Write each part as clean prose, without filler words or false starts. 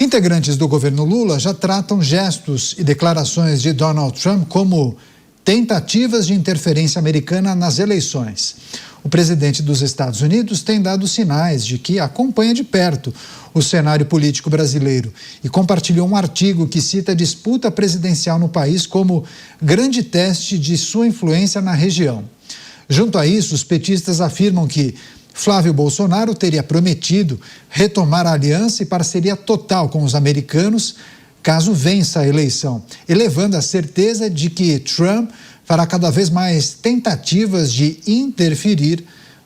Integrantes do governo Lula já tratam gestos e declarações de Donald Trump como tentativas de interferência americana nas eleições. O presidente dos Estados Unidos tem dado sinais de que acompanha de perto o cenário político brasileiro e compartilhou um artigo que cita a disputa presidencial no país como grande teste de sua influência na região. Junto a isso, os petistas afirmam que Flávio Bolsonaro teria prometido retomar a aliança e parceria total com os americanos caso vença a eleição, elevando a certeza de que Trump fará cada vez mais tentativas de interferir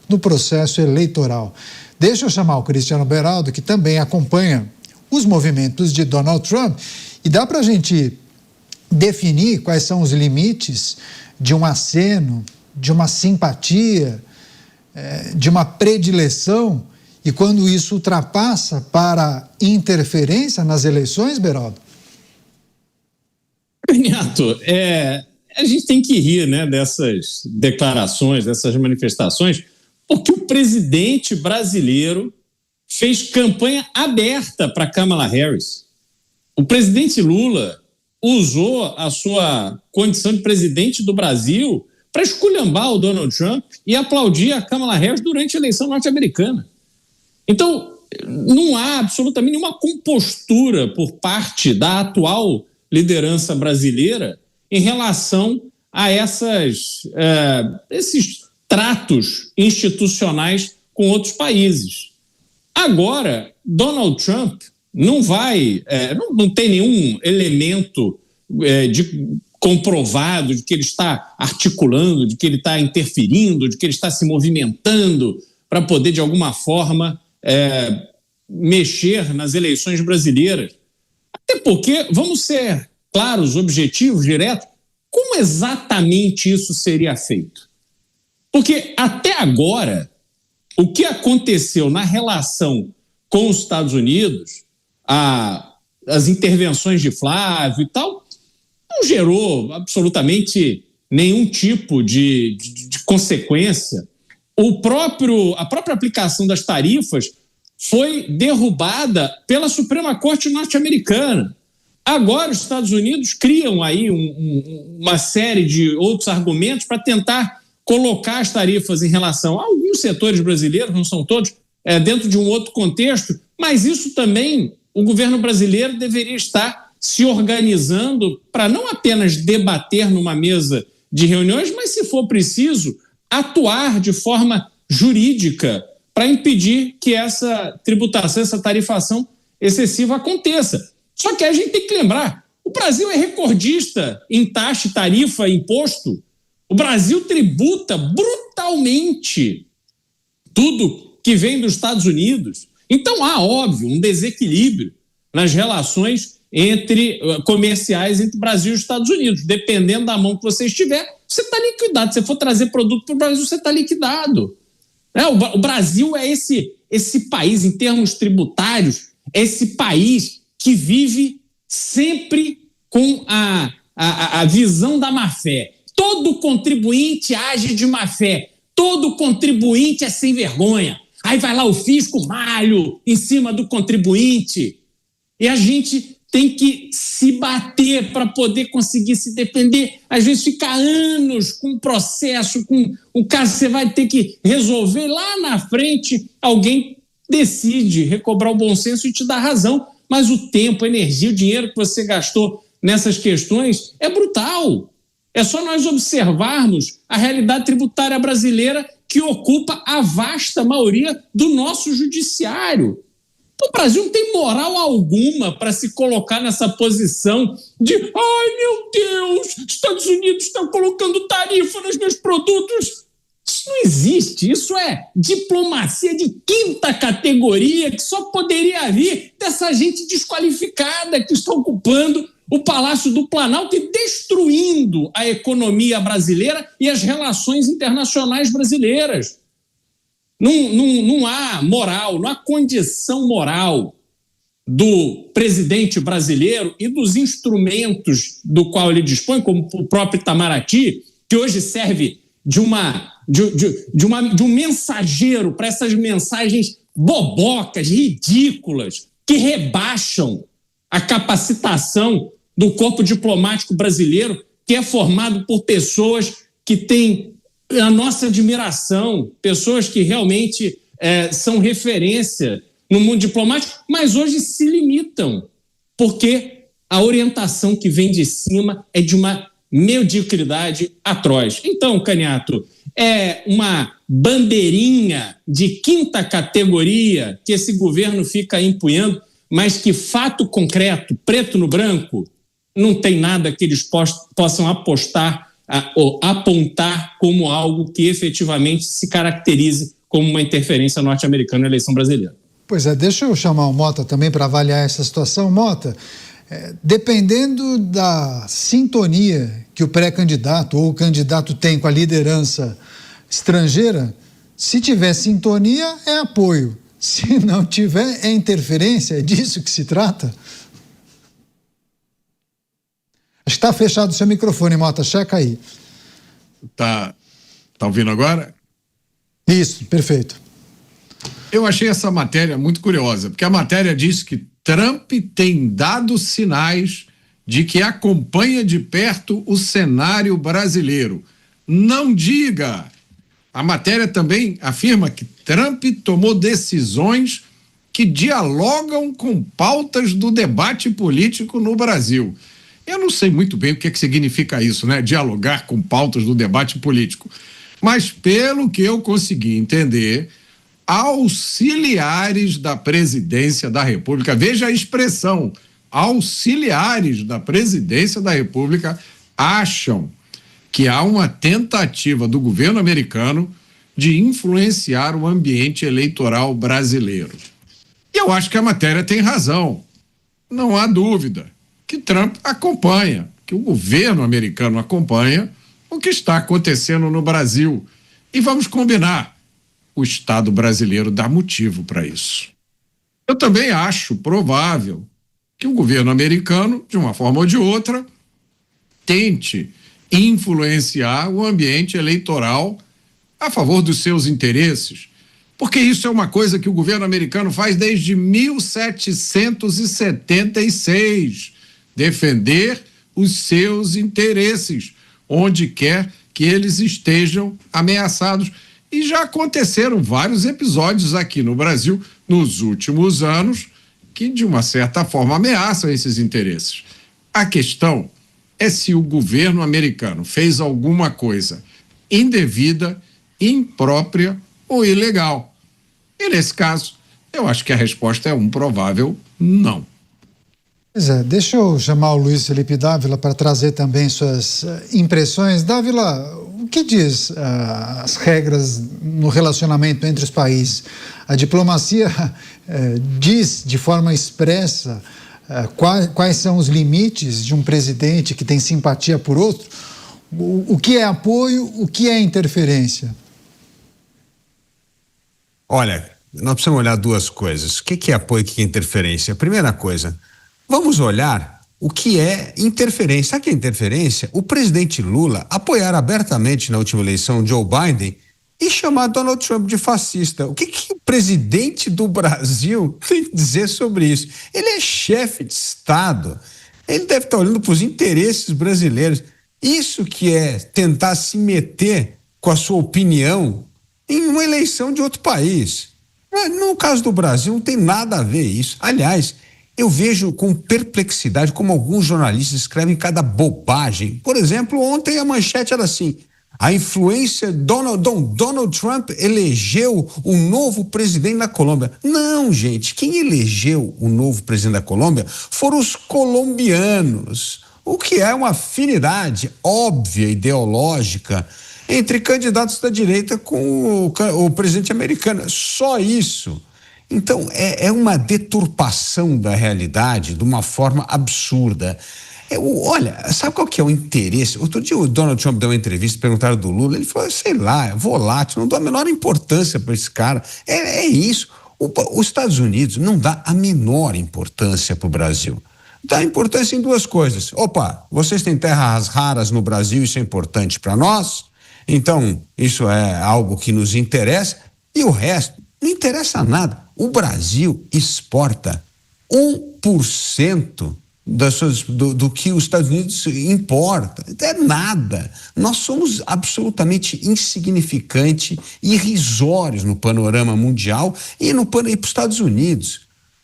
no processo eleitoral. Deixa eu chamar o Cristiano Beraldo, que também acompanha os movimentos de Donald Trump, e dá para a gente definir quais são os limites de um aceno, de uma simpatia, de uma predileção, e quando isso ultrapassa para interferência nas eleições, Beraldo? Renato, a gente tem que rir, né, dessas declarações, dessas manifestações, porque o presidente brasileiro fez campanha aberta para Kamala Harris. O presidente Lula usou a sua condição de presidente do Brasil para esculhambar o Donald Trump e aplaudir a Kamala Harris durante a eleição norte-americana. Então, não há absolutamente nenhuma compostura por parte da atual liderança brasileira em relação a esses tratos institucionais com outros países. Agora, Donald Trump não tem nenhum elemento comprovado de que ele está articulando, de que ele está interferindo, de que ele está se movimentando para poder, de alguma forma, mexer nas eleições brasileiras. Até porque, vamos ser claros, objetivos, diretos, como exatamente isso seria feito? Porque, até agora, o que aconteceu na relação com os Estados Unidos, as intervenções de Flávio e tal, não gerou absolutamente nenhum tipo de consequência. A própria aplicação das tarifas foi derrubada pela Suprema Corte norte-americana. Agora os Estados Unidos criam aí uma série de outros argumentos para tentar colocar as tarifas em relação a alguns setores brasileiros, não são todos, dentro de um outro contexto, mas isso também o governo brasileiro deveria estar se organizando para não apenas debater numa mesa de reuniões, mas, se for preciso, atuar de forma jurídica para impedir que essa tributação, essa tarifação excessiva aconteça. Só que a gente tem que lembrar, o Brasil é recordista em taxa, tarifa, imposto. O Brasil tributa brutalmente tudo que vem dos Estados Unidos. Então há, óbvio, um desequilíbrio nas relações comerciais entre Brasil e Estados Unidos. Dependendo da mão que você estiver, você está liquidado. Se você for trazer produto para o Brasil, você está liquidado. O Brasil é esse país, em termos tributários, é esse país que vive sempre com a visão da má-fé. Todo contribuinte age de má-fé. Todo contribuinte é sem vergonha. Aí vai lá o fisco, malho em cima do contribuinte. E a gente tem que se bater para poder conseguir se defender. Às vezes fica anos com um processo, com o caso que você vai ter que resolver. Lá na frente, alguém decide recobrar o bom senso e te dá razão. Mas o tempo, a energia, o dinheiro que você gastou nessas questões é brutal. É só nós observarmos a realidade tributária brasileira que ocupa a vasta maioria do nosso judiciário. O Brasil não tem moral alguma para se colocar nessa posição de ai, meu Deus, Estados Unidos estão colocando tarifa nos meus produtos. Isso não existe, isso é diplomacia de quinta categoria que só poderia vir dessa gente desqualificada que está ocupando o Palácio do Planalto e destruindo a economia brasileira e as relações internacionais brasileiras. Não há moral, não há condição moral do presidente brasileiro e dos instrumentos do qual ele dispõe, como o próprio Itamaraty, que hoje serve de um mensageiro para essas mensagens bobocas, ridículas, que rebaixam a capacitação do corpo diplomático brasileiro, que é formado por pessoas que têm a nossa admiração, pessoas que realmente são referência no mundo diplomático, mas hoje se limitam, porque a orientação que vem de cima é de uma mediocridade atroz. Então, Caniato, é uma bandeirinha de quinta categoria que esse governo fica empunhando, mas que fato concreto, preto no branco, não tem nada que eles possam apostar ou apontar como algo que efetivamente se caracterize como uma interferência norte-americana na eleição brasileira. Pois é, deixa eu chamar o Mota também para avaliar essa situação. Mota, dependendo da sintonia que o pré-candidato ou o candidato tem com a liderança estrangeira, se tiver sintonia, é apoio. Se não tiver, é interferência. É disso que se trata? Acho que está fechado o seu microfone, Mota. Checa aí. Tá ouvindo agora? Isso, perfeito. Eu achei essa matéria muito curiosa, porque a matéria diz que Trump tem dado sinais de que acompanha de perto o cenário brasileiro. Não diga! A matéria também afirma que Trump tomou decisões que dialogam com pautas do debate político no Brasil. Eu não sei muito bem o que significa isso, né? Dialogar com pautas do debate político. Mas, pelo que eu consegui entender, auxiliares da presidência da República, veja a expressão, auxiliares da presidência da República acham que há uma tentativa do governo americano de influenciar o ambiente eleitoral brasileiro. E eu acho que a matéria tem razão. Não há dúvida que Trump acompanha, que o governo americano acompanha o que está acontecendo no Brasil. E vamos combinar, o Estado brasileiro dá motivo para isso. Eu também acho provável que o governo americano, de uma forma ou de outra, tente influenciar o ambiente eleitoral a favor dos seus interesses, porque isso é uma coisa que o governo americano faz desde 1776, defender os seus interesses, onde quer que eles estejam ameaçados. E já aconteceram vários episódios aqui no Brasil, nos últimos anos, que de uma certa forma ameaçam esses interesses. A questão é se o governo americano fez alguma coisa indevida, imprópria ou ilegal. E nesse caso, eu acho que a resposta é um provável não. Pois é, deixa eu chamar o Luiz Felipe Dávila para trazer também suas impressões. Dávila, o que diz as regras no relacionamento entre os países? A diplomacia diz de forma expressa quais são os limites de um presidente que tem simpatia por outro? O que é apoio, o que é interferência? Olha, nós precisamos olhar duas coisas. O que é apoio e o que é interferência? Primeira coisa, vamos olhar o que é interferência. Sabe o que é interferência? O presidente Lula apoiar abertamente na última eleição Joe Biden e chamar Donald Trump de fascista. O que o presidente do Brasil tem que dizer sobre isso? Ele é chefe de Estado. Ele deve estar olhando para os interesses brasileiros. Isso que é tentar se meter com a sua opinião em uma eleição de outro país. No caso do Brasil, não tem nada a ver isso. Aliás, eu vejo com perplexidade como alguns jornalistas escrevem cada bobagem. Por exemplo, ontem a manchete era assim: a influência Donald Trump elegeu o novo presidente da Colômbia. Não, gente, quem elegeu o novo presidente da Colômbia foram os colombianos, o que é uma afinidade óbvia, ideológica, entre candidatos da direita com o presidente americano. Só isso. Então, é uma deturpação da realidade de uma forma absurda. Olha, sabe qual que é o interesse? Outro dia o Donald Trump deu uma entrevista, perguntaram do Lula, ele falou, sei lá, é volátil, não dou a menor importância para esse cara. É isso. Os Estados Unidos não dá a menor importância para o Brasil. Dá importância em duas coisas. Opa, vocês têm terras raras no Brasil, isso é importante para nós, então isso é algo que nos interessa, e o resto não interessa nada. O Brasil exporta 1% do que os Estados Unidos importa. É nada. Nós somos absolutamente insignificantes, irrisórios no panorama mundial e para os Estados Unidos.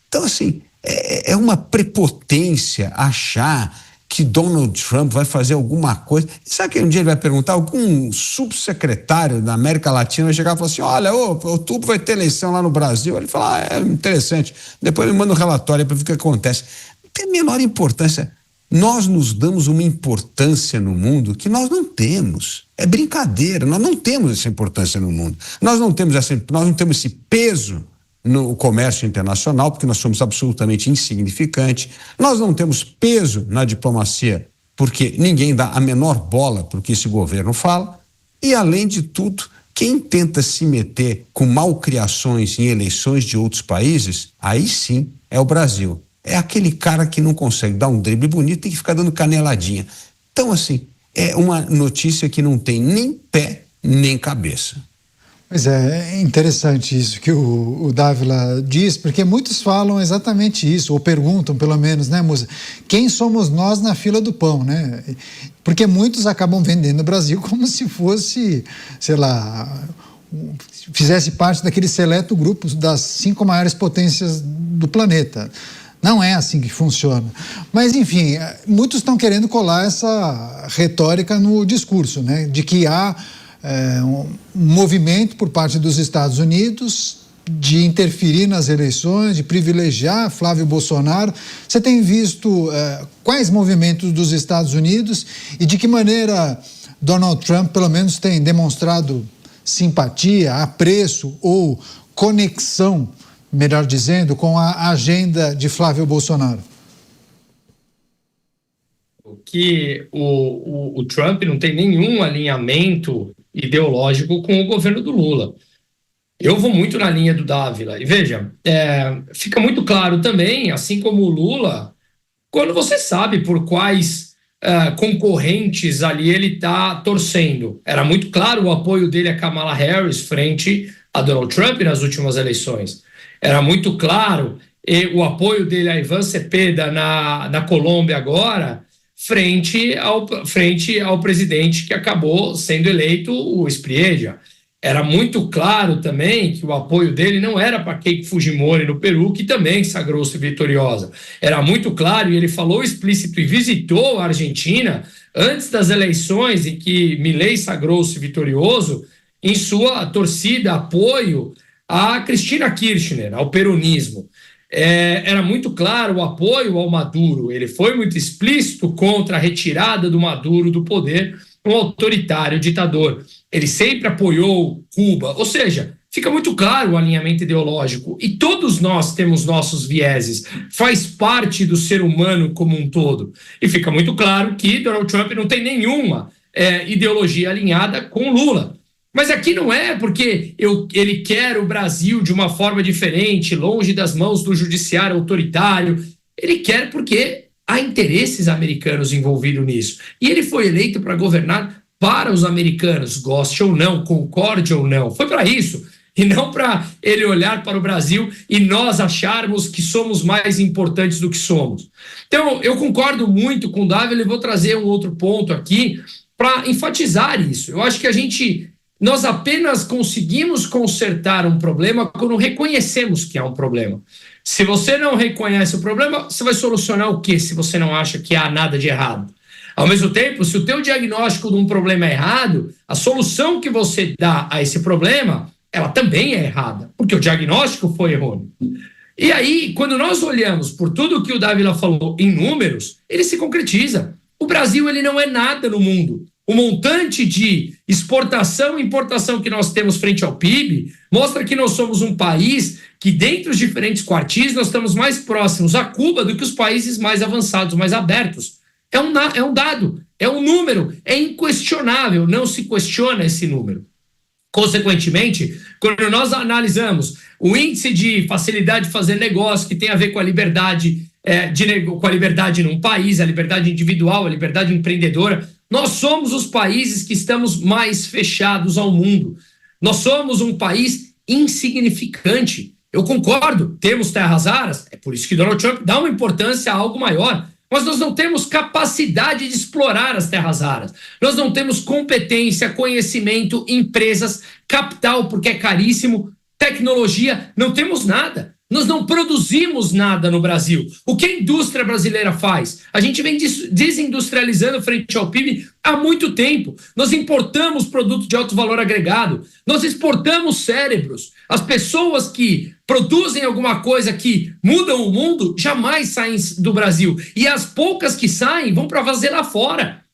Então, assim, é uma prepotência achar que Donald Trump vai fazer alguma coisa. Sabe que um dia ele vai perguntar, algum subsecretário da América Latina vai chegar e falar assim, olha, outubro vai ter eleição lá no Brasil. Ele fala, é interessante. Depois ele manda um relatório para ver o que acontece. Não tem a menor importância. Nós nos damos uma importância no mundo que nós não temos. É brincadeira, nós não temos essa importância no mundo. Nós não temos esse peso no comércio internacional, porque nós somos absolutamente insignificantes. Nós não temos peso na diplomacia, porque ninguém dá a menor bola para o que esse governo fala. E, além de tudo, quem tenta se meter com malcriações em eleições de outros países, aí sim é o Brasil. É aquele cara que não consegue dar um drible bonito, tem que ficar dando caneladinha. Então, assim, é uma notícia que não tem nem pé nem cabeça. Pois é interessante isso que o Dávila diz, porque muitos falam exatamente isso, ou perguntam pelo menos, né, Mussa? Quem somos nós na fila do pão, né? Porque muitos acabam vendendo o Brasil como se fosse, sei lá, fizesse parte daquele seleto grupo das 5 maiores potências do planeta. Não é assim que funciona. Mas, enfim, muitos estão querendo colar essa retórica no discurso, né? De que há um movimento por parte dos Estados Unidos de interferir nas eleições, de privilegiar Flávio Bolsonaro. Você tem visto quais movimentos dos Estados Unidos e de que maneira Donald Trump, pelo menos, tem demonstrado simpatia, apreço ou conexão, melhor dizendo, com a agenda de Flávio Bolsonaro? Que o Trump não tem nenhum alinhamento ideológico com o governo do Lula. Eu vou muito na linha do Dávila. E veja, fica muito claro também, assim como o Lula, quando você sabe por quais concorrentes ali ele está torcendo. Era muito claro o apoio dele a Kamala Harris frente a Donald Trump nas últimas eleições. Era muito claro o apoio dele a Ivan Cepeda na Colômbia agora, frente ao presidente que acabou sendo eleito, o Spriedja. Era muito claro também que o apoio dele não era para Keiko Fujimori no Peru, que também sagrou-se vitoriosa. Era muito claro, e ele falou explícito e visitou a Argentina antes das eleições em que Milei sagrou-se vitorioso, em sua torcida, apoio a Cristina Kirchner, ao peronismo. Era muito claro o apoio ao Maduro. Ele foi muito explícito contra a retirada do Maduro do poder, um autoritário ditador. Ele sempre apoiou Cuba. Ou seja, fica muito claro o alinhamento ideológico. E todos nós temos nossos vieses. Faz parte do ser humano como um todo. E fica muito claro que Donald Trump não tem nenhuma ideologia alinhada com Lula. Mas aqui não é porque ele quer o Brasil de uma forma diferente, longe das mãos do judiciário autoritário. Ele quer porque há interesses americanos envolvidos nisso. E ele foi eleito para governar para os americanos, goste ou não, concorde ou não. Foi para isso. E não para ele olhar para o Brasil e nós acharmos que somos mais importantes do que somos. Então, eu concordo muito com o Dávila e vou trazer um outro ponto aqui para enfatizar isso. Eu acho que nós apenas conseguimos consertar um problema quando reconhecemos que há um problema. Se você não reconhece o problema, você vai solucionar o quê se você não acha que há nada de errado? Ao mesmo tempo, se o teu diagnóstico de um problema é errado, a solução que você dá a esse problema, ela também é errada, porque o diagnóstico foi errôneo. E aí, quando nós olhamos por tudo que o Dávila falou em números, ele se concretiza. O Brasil ele não é nada no mundo. O montante de exportação e importação que nós temos frente ao PIB mostra que nós somos um país que, dentre os diferentes quartis, nós estamos mais próximos a Cuba do que os países mais avançados, mais abertos. É um dado, é um número, é inquestionável, não se questiona esse número. Consequentemente, quando nós analisamos o índice de facilidade de fazer negócio, que tem a ver com a liberdade, com a liberdade num país, a liberdade individual, a liberdade empreendedora, nós somos os países que estamos mais fechados ao mundo. Nós somos um país insignificante. Eu concordo, temos terras raras, é por isso que Donald Trump dá uma importância a algo maior, mas nós não temos capacidade de explorar as terras raras. Nós não temos competência, conhecimento, empresas, capital, porque é caríssimo, tecnologia, não temos nada. Nós não produzimos nada no Brasil. O que a indústria brasileira faz? A gente vem desindustrializando frente ao PIB há muito tempo. Nós importamos produtos de alto valor agregado. Nós exportamos cérebros. As pessoas que produzem alguma coisa que mudam o mundo jamais saem do Brasil. E as poucas que saem vão para fazer lá fora.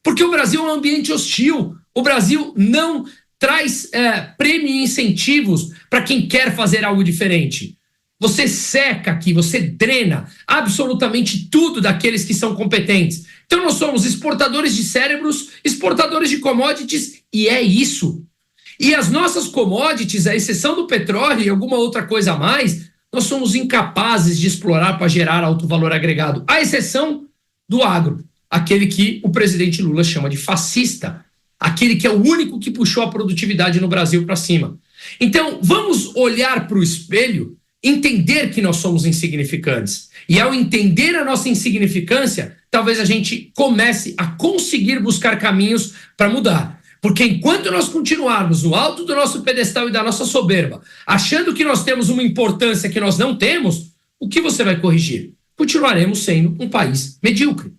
Porque o Brasil é um ambiente hostil. O Brasil não traz prêmio e incentivos para quem quer fazer algo diferente. Você seca aqui, você drena absolutamente tudo daqueles que são competentes. Então nós somos exportadores de cérebros, exportadores de commodities, e é isso. E as nossas commodities, à exceção do petróleo e alguma outra coisa a mais, nós somos incapazes de explorar para gerar alto valor agregado, à exceção do agro, aquele que o presidente Lula chama de fascista, aquele que é o único que puxou a produtividade no Brasil para cima. Então vamos olhar para o espelho, entender que nós somos insignificantes. E ao entender a nossa insignificância, talvez a gente comece a conseguir buscar caminhos para mudar. Porque enquanto nós continuarmos no alto do nosso pedestal e da nossa soberba, achando que nós temos uma importância que nós não temos, o que você vai corrigir? Continuaremos sendo um país medíocre.